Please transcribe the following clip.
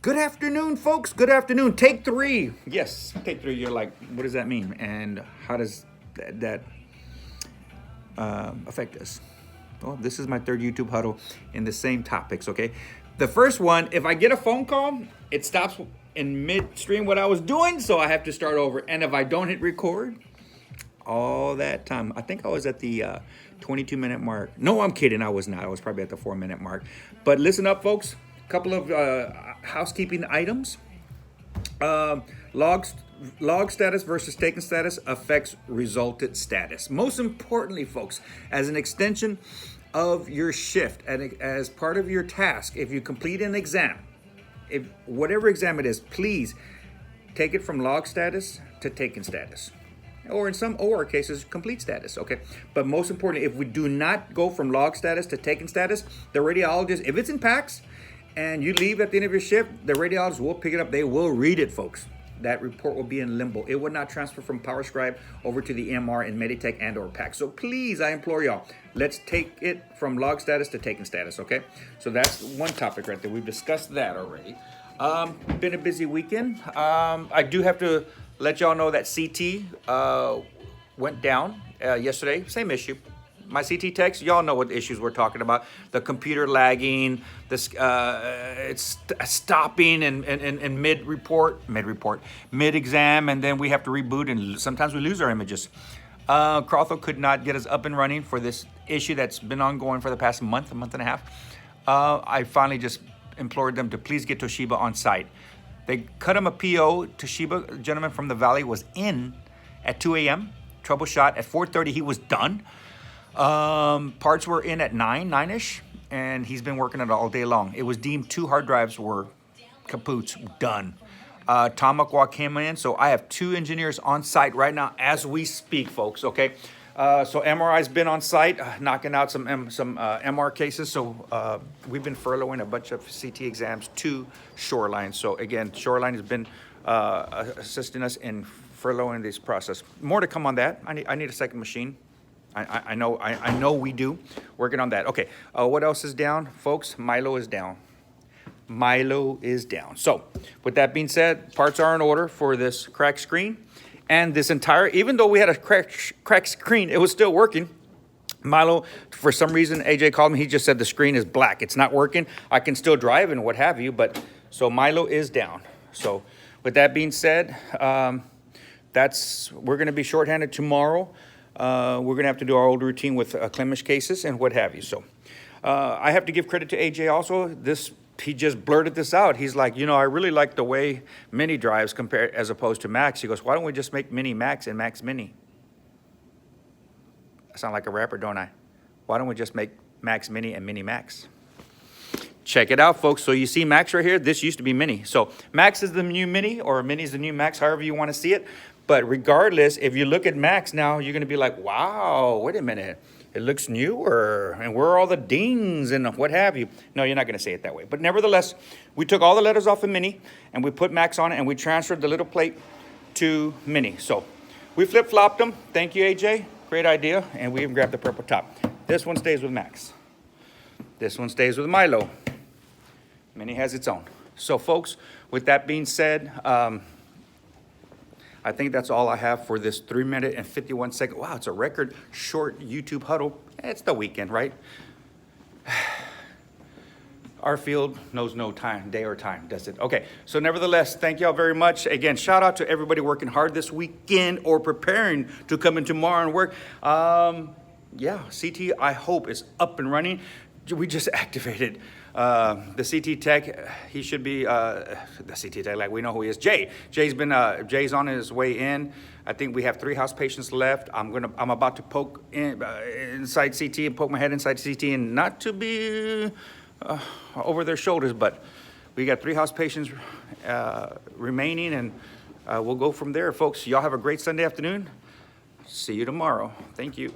Good afternoon, folks. Good afternoon. Take three. Yes, take three. You're like, what does that mean? And how does that affect us? Well, this is my third YouTube huddle in the same topics, okay? The first one, if I get a phone call, it stops in midstream what I was doing, so I have to start over. And if I don't hit record, all that time, I think I was at the 22-minute mark. No, I'm kidding. I was not. I was probably at the 4-minute mark. But listen up, folks. Couple of housekeeping items. Um, logs, log status versus taken status affects resulted status. Most importantly, folks, as an extension of your shift and as part of your task, if you complete an exam, if whatever exam it is, please take it from log status to taken status. Or in some OR cases, complete status, okay? But most importantly, if we do not go from log status to taken status, the radiologist, if it's in PACS, and you leave at the end of your shift, the radiologist will pick it up. They will read it, folks. That report will be in limbo. It will not transfer from PowerScribe over to the MR in Meditech and or PACS. So please, I implore y'all, let's take it from log status to taken status, okay? So that's one topic right there. We've discussed that already. Been a busy weekend. I do have to let y'all know that CT went down yesterday. Same issue. My CT techs, y'all know what the issues we're talking about. The computer lagging, this it's stopping in mid-exam, and then we have to reboot, and sometimes we lose our images. Crawford could not get us up and running for this issue that's been ongoing for the past month and a half. I finally just implored them to please get Toshiba on site. They cut him a PO. Toshiba, a gentleman from the Valley, was in at 2 a.m. Troubleshot at 4:30. He was done. Parts were in at 9-ish, and he's been working it all day long. It was deemed 2 hard drives were kaputs, done. Tom McWaugh came in, so I have 2 engineers on site right now as we speak, folks, okay? So MRI's been on site, knocking out some MR cases, so we've been furloughing a bunch of CT exams to Shoreline. So again, Shoreline has been assisting us in furloughing this process. More to come on that. I need a second machine. I know we do. Working on that. Okay, what else is down? Folks, Milo is down. Milo is down. So, with that being said, parts are in order for this cracked screen. And this entire, even though we had a cracked screen, it was still working. Milo, for some reason, AJ called me. He just said the screen is black. It's not working. I can still drive and what have you, but so Milo is down. So, with that being said, we're going to be shorthanded tomorrow. We're going to have to do our old routine with Clemish cases and what have you. So I have to give credit to AJ also. He just blurted this out. He's like, I really like the way Mini drives compared as opposed to Max. He goes, why don't we just make Mini Max and Max Mini? I sound like a rapper, don't I? Why don't we just make Max Mini and Mini Max? Check it out, folks. So you see Max right here. This used to be Mini. So Max is the new Mini, or Mini is the new Max, however you want to see it. But regardless, if you look at Max now, you're going to be like, wow, wait a minute. It looks newer. And where are all the dings and what have you? No, you're not going to say it that way. But nevertheless, we took all the letters off of Mini and we put Max on it and we transferred the little plate to Mini. So we flip-flopped them. Thank you, AJ. Great idea. And we even grabbed the purple top. This one stays with Max. This one stays with Milo. Mini has its own. So, folks, with that being said, I think that's all I have for this 3-minute and 51-second. Wow, it's a record short YouTube huddle. It's the weekend, right? Our field knows no time, day or time, does it? Okay, so nevertheless, thank y'all very much. Again, shout out to everybody working hard this weekend or preparing to come in tomorrow and work. Yeah, CT, I hope, is up and running. We just activated the CT tech. He should be the CT tech, like we know who he is. Jay's on his way in. I think we have 3 house patients left. I'm about to poke inside CT and poke my head inside CT, and not to be over their shoulders, but we got 3 house patients remaining, and we'll go from there, folks. Y'all have a great Sunday afternoon. See you tomorrow. Thank you.